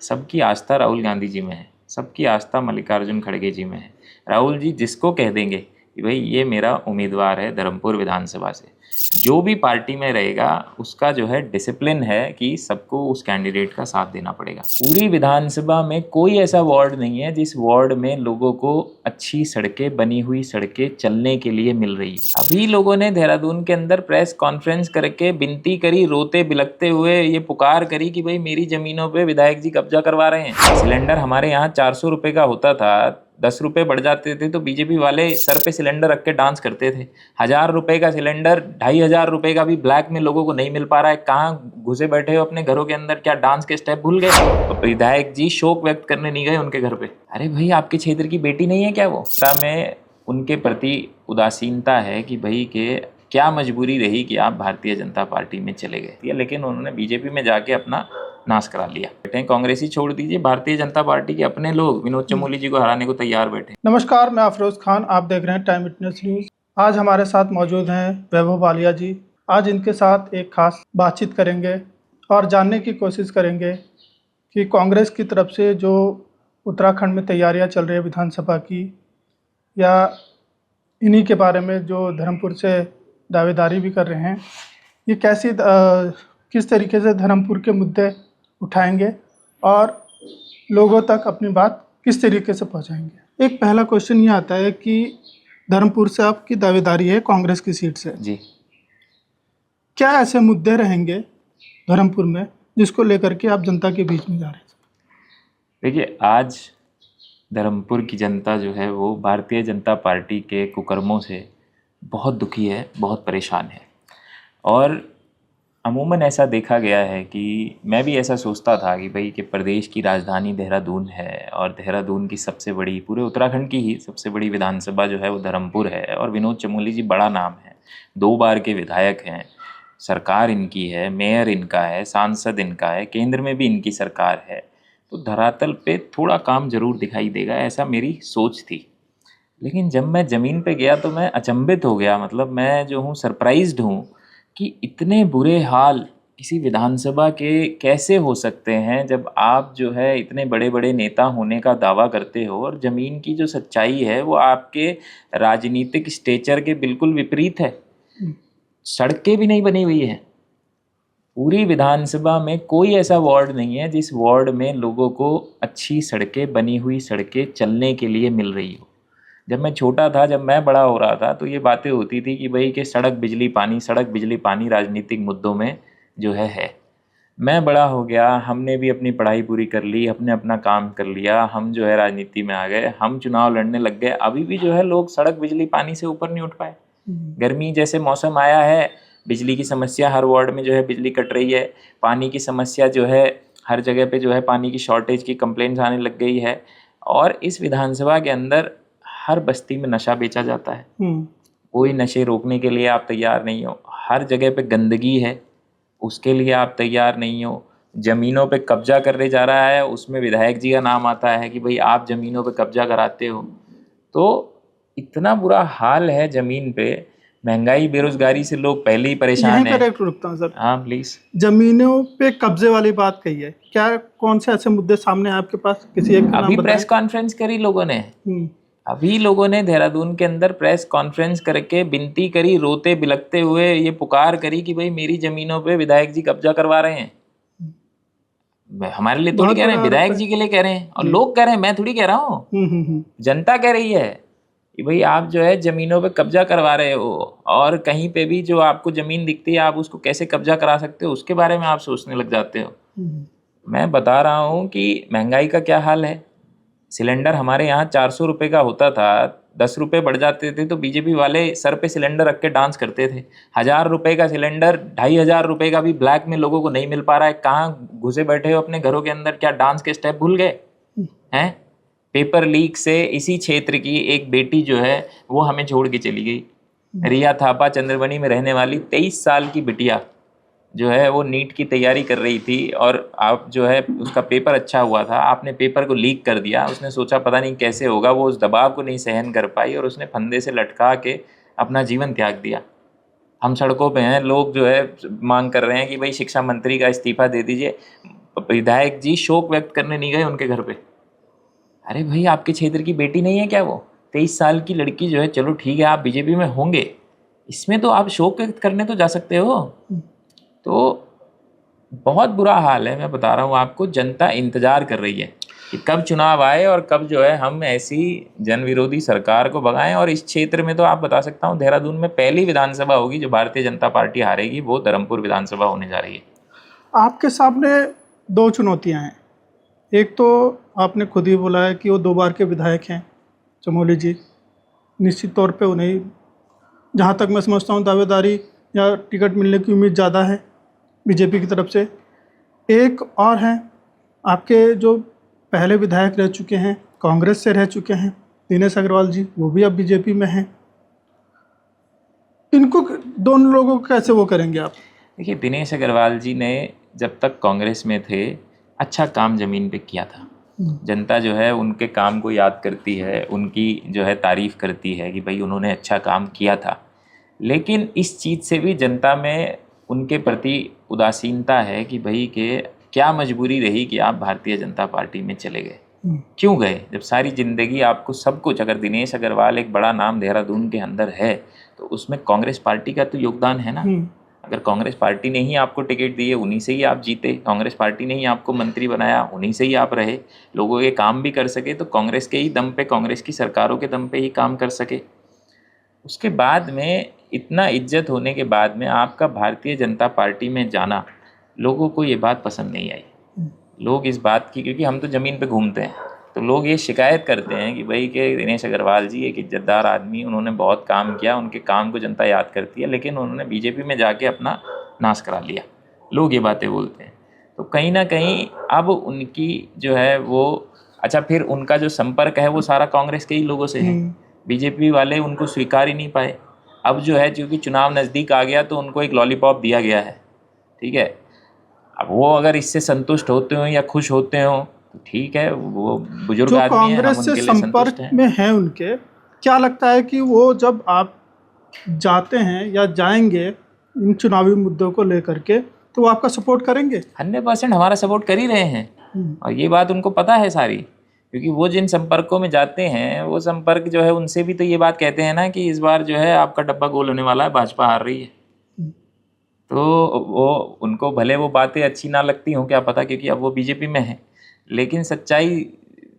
सबकी आस्था राहुल गांधी जी में है, सबकी आस्था मल्लिकार्जुन खड़गे जी में है। राहुल जी जिसको कह देंगे कि भाई ये मेरा उम्मीदवार है धर्मपुर विधानसभा से, जो भी पार्टी में रहेगा उसका जो है डिसिप्लिन है कि सबको उस कैंडिडेट का साथ देना पड़ेगा। पूरी विधानसभा में कोई ऐसा वार्ड नहीं है जिस वार्ड में लोगों को अच्छी सड़कें, बनी हुई सड़कें चलने के लिए मिल रही है। अभी लोगों ने देहरादून के अंदर प्रेस कॉन्फ्रेंस करके विनती करी, रोते बिलखते हुए ये पुकार करी कि भाई मेरी जमीनों पे विधायक जी कब्जा करवा रहे हैं। सिलेंडर हमारे यहाँ 400 रुपए का होता था, 10 रुपए बढ़ जाते थे तो बीजेपी वाले सर पे सिलेंडर रख के डांस करते थे। 1000 रुपए का सिलेंडर 2500 रुपए का भी ब्लैक में लोगों को नहीं मिल पा रहा है। कहाँ घुसे बैठे हो अपने घरों के अंदर, क्या डांस के स्टेप भूल गए? तो विधायक जी शोक व्यक्त करने नहीं गए उनके घर पे। अरे भाई आपके क्षेत्र की बेटी नहीं है क्या वो? में उनके प्रति उदासीनता है कि भाई के क्या मजबूरी रही कि आप भारतीय जनता पार्टी में चले गए, लेकिन उन्होंने बीजेपी में जाके अपना नाश करा लिया। बैठे कांग्रेस ही छोड़ दीजिए, भारतीय जनता पार्टी के अपने लोग विनोद चमोली जी को हराने को तैयार बैठे। नमस्कार, मैं अफरोज खान, आप देख रहे हैं टाइम विटनेस न्यूज। आज हमारे साथ मौजूद हैं वैभव वालिया जी। आज इनके साथ एक खास बातचीत करेंगे और जानने की कोशिश करेंगे कि कांग्रेस की तरफ से जो उत्तराखंड में तैयारियां चल रही है विधानसभा की, या इन्हीं के बारे में जो धर्मपुर से दावेदारी भी कर रहे हैं, ये किस तरीके से धर्मपुर के मुद्दे उठाएंगे और लोगों तक अपनी बात किस तरीके से पहुंचाएंगे। एक पहला क्वेश्चन ये आता है कि धर्मपुर से आपकी दावेदारी है कांग्रेस की सीट से जी, क्या ऐसे मुद्दे रहेंगे धर्मपुर में जिसको लेकर के आप जनता के बीच में जा रहे हैं? देखिए आज धर्मपुर की जनता जो है वो भारतीय जनता पार्टी के कुकर्मों से बहुत दुखी है, बहुत परेशान है। और अमूमन ऐसा देखा गया है कि मैं भी ऐसा सोचता था कि भाई कि प्रदेश की राजधानी देहरादून है और देहरादून की सबसे बड़ी, पूरे उत्तराखंड की ही सबसे बड़ी विधानसभा जो है वो धर्मपुर है। और विनोद चमोली जी बड़ा नाम है, 2 बार के विधायक हैं, सरकार इनकी है, मेयर इनका है, सांसद इनका है, केंद्र में भी इनकी सरकार है, तो धरातल पे थोड़ा काम जरूर दिखाई देगा, ऐसा मेरी सोच थी। लेकिन जब मैं ज़मीन पे गया तो मैं अचंभित हो गया। मतलब मैं जो हूँ सरप्राइज्ड हूँ कि इतने बुरे हाल किसी विधानसभा के कैसे हो सकते हैं जब आप जो है इतने बड़े बड़े नेता होने का दावा करते हो और ज़मीन की जो सच्चाई है वो आपके राजनीतिक स्टेचर के बिल्कुल विपरीत है। सड़कें भी नहीं बनी हुई है। पूरी विधानसभा में कोई ऐसा वार्ड नहीं है जिस वार्ड में लोगों को अच्छी सड़कें, बनी हुई सड़कें चलने के लिए मिल रही हो। जब मैं छोटा था, जब मैं बड़ा हो रहा था तो ये बातें होती थी कि भाई कि सड़क बिजली पानी, सड़क बिजली पानी राजनीतिक मुद्दों में जो है। मैं बड़ा हो गया, हमने भी अपनी पढ़ाई पूरी कर ली, अपने अपना काम कर लिया, हम जो है राजनीति में आ गए, हम चुनाव लड़ने लग गए। अभी भी जो है लोग सड़क बिजली पानी से ऊपर नहीं उठ पाए। गर्मी जैसे मौसम आया है, बिजली की समस्या हर वार्ड में जो है बिजली कट रही है, पानी की समस्या जो है हर जगह पे जो है पानी की शॉर्टेज की कंप्लेंट्स आने लग गई है। और इस विधानसभा के अंदर हर बस्ती में नशा बेचा जाता है। कोई नशे रोकने के लिए आप तैयार नहीं हो। हर जगह पे गंदगी है, उसके लिए आप तैयार नहीं हो। ज़मीनों पे कब्जा करने जा रहा है, उसमें विधायक जी का नाम आता है कि भाई आप ज़मीनों पे कब्जा कराते हो। तो इतना बुरा हाल है ज़मीन पे, महंगाई बेरोजगारी से लोग पहले ही परेशान हैं। करेक्ट रुकता हूँ सर। हाँ प्लीज। जमीनों पे कब्जे वाली बात कही है, क्या कौन से ऐसे मुद्दे सामने हैं आपके पास? किसी एक का नाम अभी बताएं। प्रेस कॉन्फ्रेंस करी लोगों ने, अभी लोगों ने देहरादून के अंदर प्रेस कॉन्फ्रेंस करके विनती करी, रोते बिलखते हुए ये पुकार करी कि भाई मेरी जमीनों पे विधायक जी कब्जा करवा रहे हैं। हमारे लिए थोड़ी कह रहे हैं, विधायक जी के लिए कह रहे हैं और लोग कह रहे हैं, मैं थोड़ी कह रहा हूँ। जनता कह रही है कि भाई आप जो है जमीनों पे कब्जा करवा रहे हो और कहीं पे भी जो आपको जमीन दिखती है आप उसको कैसे कब्जा करा सकते हो उसके बारे में आप सोचने लग जाते हो। मैं बता रहा हूँ कि महंगाई का क्या हाल है। सिलेंडर हमारे यहाँ 400 रुपये का होता था, 10 रुपये बढ़ जाते थे तो बीजेपी वाले सर पे सिलेंडर रख के डांस करते थे। 1000 रुपये का सिलेंडर 2500 रुपये का भी ब्लैक में लोगों को नहीं मिल पा रहा है। कहाँ घुसे बैठे हो अपने घरों के अंदर, क्या डांस के स्टेप भूल गए हैं? पेपर लीक से इसी क्षेत्र की एक बेटी जो है वो हमें छोड़ के चली गई। रिया थापा, चंद्रबनी में रहने वाली 23 साल की बिटिया जो है वो नीट की तैयारी कर रही थी और आप जो है उसका पेपर अच्छा हुआ था, आपने पेपर को लीक कर दिया। उसने सोचा पता नहीं कैसे होगा, वो उस दबाव को नहीं सहन कर पाई और उसने फंदे से लटका के अपना जीवन त्याग दिया। हम सड़कों पे हैं, लोग जो है मांग कर रहे हैं कि भाई शिक्षा मंत्री का इस्तीफा दे दीजिए। विधायक जी शोक व्यक्त करने नहीं गए उनके घर पे? अरे भाई, आपके क्षेत्र की बेटी नहीं है क्या वो? 23 साल की लड़की जो है, चलो ठीक है आप बीजेपी में होंगे, इसमें तो आप शोक व्यक्त करने तो जा सकते हो। तो बहुत बुरा हाल है, मैं बता रहा हूँ आपको। जनता इंतजार कर रही है कि कब चुनाव आए और कब जो है हम ऐसी जन विरोधी सरकार को भगाएं। और इस क्षेत्र में तो आप बता सकता हूँ, देहरादून में पहली विधानसभा होगी जो भारतीय जनता पार्टी हारेगी, वो धर्मपुर विधानसभा होने जा रही है। आपके सामने दो चुनौतियां हैं। एक तो आपने खुद ही बोला है कि वो 2 बार के विधायक हैं चमोली जी, निश्चित तौर पे उन्हें, जहाँ तक मैं समझता हूँ, दावेदारी या टिकट मिलने की उम्मीद ज़्यादा है बीजेपी की तरफ से। एक और हैं आपके जो पहले विधायक रह चुके हैं, कांग्रेस से रह चुके हैं, दिनेश अग्रवाल जी, वो भी अब बीजेपी में हैं। इनको, दोनों लोगों को कैसे वो करेंगे आप? देखिए, दिनेश अग्रवाल जी ने जब तक कांग्रेस में थे अच्छा काम ज़मीन पे किया था। जनता जो है उनके काम को याद करती है, उनकी जो है तारीफ़ करती है कि भाई उन्होंने अच्छा काम किया था। लेकिन इस चीज़ से भी जनता में उनके प्रति उदासीनता है कि भाई के क्या मजबूरी रही कि आप भारतीय जनता पार्टी में चले गए, क्यों गए? जब सारी ज़िंदगी आपको सब कुछ, अगर दिनेश अग्रवाल एक बड़ा नाम देहरादून के अंदर है तो उसमें कांग्रेस पार्टी का तो योगदान है ना। अगर कांग्रेस पार्टी ने ही आपको टिकट दी है, उन्हीं से ही आप जीते। कांग्रेस पार्टी ने ही आपको मंत्री बनाया, उन्हीं से ही आप रहे, लोगों के काम भी कर सके। तो कांग्रेस के ही दम पे, कांग्रेस की सरकारों के दम पे ही काम कर सके। उसके बाद में इतना इज्जत होने के बाद में आपका भारतीय जनता पार्टी में जाना, लोगों को ये बात पसंद नहीं आई। लोग इस बात की, क्योंकि हम तो ज़मीन पे घूमते हैं, तो लोग ये शिकायत करते हैं कि भाई के दिनेश अग्रवाल जी एक इज्जतदार आदमी, उन्होंने बहुत काम किया, उनके काम को जनता याद करती है, लेकिन उन्होंने बीजेपी में जाके अपना नाश करा लिया। लोग ये बातें बोलते हैं। तो कहीं ना कहीं अब उनकी जो है वो, अच्छा फिर उनका जो संपर्क है वो सारा कांग्रेस के ही लोगों से है। बीजेपी वाले उनको स्वीकार ही नहीं पाए। अब जो है, क्योंकि चुनाव नज़दीक आ गया तो उनको एक लॉलीपॉप दिया गया है, ठीक है। अब वो अगर इससे संतुष्ट होते हो या खुश होते हो तो ठीक है, वो बुजुर्ग जो आदमी है, हम कांग्रेस से उनके लिए संतुष्ट संपर्क हैं। में हैं, उनके क्या लगता है कि वो जब आप जाते हैं या जाएंगे इन चुनावी मुद्दों को लेकर के, तो वो आपका सपोर्ट करेंगे? 100% हमारा सपोर्ट कर ही रहे हैं, और ये बात उनको पता है सारी, क्योंकि वो जिन संपर्कों में जाते हैं वो संपर्क जो है उनसे भी तो ये बात कहते हैं ना कि इस बार जो है आपका डब्बा गोल होने वाला है, भाजपा हार रही है। तो वो, उनको भले वो बातें अच्छी ना लगती हों, क्या पता, क्योंकि अब वो बीजेपी में है, लेकिन सच्चाई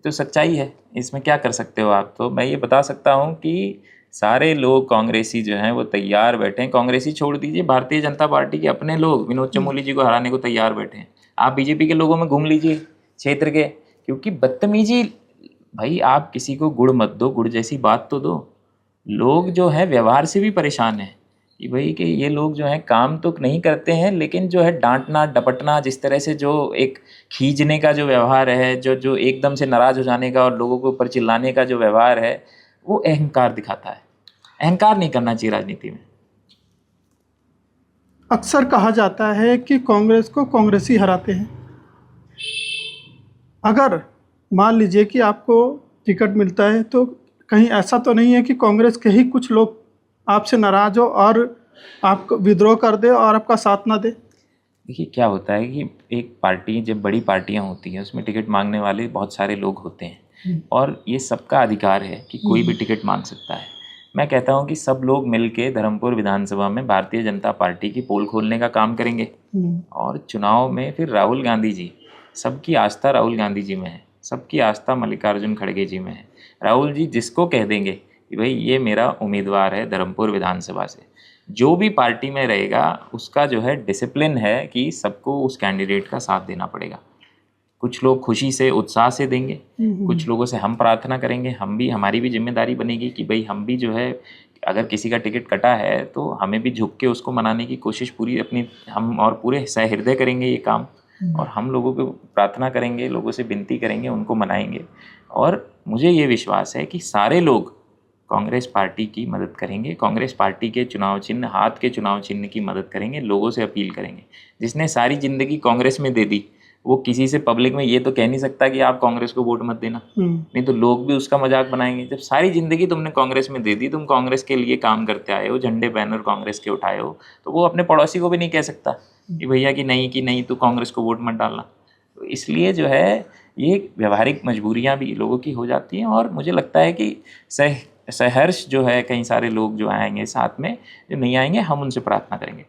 तो सच्चाई है, इसमें क्या कर सकते हो आप। तो मैं ये बता सकता हूँ कि सारे लोग कांग्रेसी जो हैं वो तैयार बैठे हैं। कांग्रेसी छोड़ दीजिए, भारतीय जनता पार्टी के अपने लोग विनोद चमोली जी को हराने को तैयार बैठे हैं। आप बीजेपी के लोगों में घूम लीजिए क्षेत्र के, क्योंकि बदतमीजी, भाई आप किसी को गुड़ मत दो, गुड़ जैसी बात तो दो। लोग जो है व्यवहार से भी परेशान हैं कि भाई कि ये लोग जो हैं काम तो नहीं करते हैं, लेकिन जो है डांटना डपटना, जिस तरह से जो एक खींचने का जो व्यवहार है, जो जो एकदम से नाराज़ हो जाने का और लोगों के ऊपर चिल्लाने का जो व्यवहार है, वो अहंकार दिखाता है। अहंकार नहीं करना चाहिए राजनीति में। अक्सर कहा जाता है कि कांग्रेस को कांग्रेसी हराते हैं। अगर मान लीजिए कि आपको टिकट मिलता है, तो कहीं ऐसा तो नहीं है कि कांग्रेस के ही कुछ लोग आपसे नाराज़ हो और आपको विद्रोह कर दे और आपका साथ ना दे? देखिए, क्या होता है कि एक पार्टी, जब बड़ी पार्टियां होती हैं उसमें टिकट मांगने वाले बहुत सारे लोग होते हैं, और ये सबका अधिकार है कि कोई भी टिकट मांग सकता है। मैं कहता हूं कि सब लोग मिलके धर्मपुर विधानसभा में भारतीय जनता पार्टी की पोल खोलने का काम करेंगे, और चुनाव में फिर राहुल गांधी जी, सबकी आस्था राहुल गांधी जी में है, सबकी आस्था मल्लिकार्जुन खड़गे जी में है। राहुल जी जिसको कह देंगे कि भाई ये मेरा उम्मीदवार है धर्मपुर विधानसभा से, जो भी पार्टी में रहेगा उसका जो है डिसिप्लिन है कि सबको उस कैंडिडेट का साथ देना पड़ेगा। कुछ लोग खुशी से, उत्साह से देंगे, कुछ लोगों से हम प्रार्थना करेंगे, हम भी, हमारी भी जिम्मेदारी बनेगी कि भाई हम भी जो है, अगर किसी का टिकट कटा है तो हमें भी झुक के उसको मनाने की कोशिश पूरी अपनी, हम और पूरे सहृदय करेंगे ये काम, और हम लोगों को प्रार्थना करेंगे, लोगों से विनती करेंगे, उनको मनाएंगे। और मुझे ये विश्वास है कि सारे लोग कांग्रेस पार्टी की मदद करेंगे, कांग्रेस पार्टी के चुनाव चिन्ह, हाथ के चुनाव चिन्ह की मदद करेंगे, लोगों से अपील करेंगे। जिसने सारी ज़िंदगी कांग्रेस में दे दी, वो किसी से पब्लिक में ये तो कह नहीं सकता कि आप कांग्रेस को वोट मत देना, नहीं तो लोग भी उसका मजाक बनाएंगे। जब सारी ज़िंदगी तुमने कांग्रेस में दे दी, तुम कांग्रेस के लिए काम करते आए हो, झंडे बैनर कांग्रेस के उठाए हो, तो वो अपने पड़ोसी को भी नहीं कह सकता कि भैया कि नहीं तू कांग्रेस को वोट मत डालना। इसलिए जो है ये व्यवहारिक मजबूरियां भी लोगों की हो जाती हैं, और मुझे लगता है कि सहर्ष जो है कई सारे लोग जो आएंगे साथ में, जो नहीं आएंगे हम उनसे प्रार्थना करेंगे।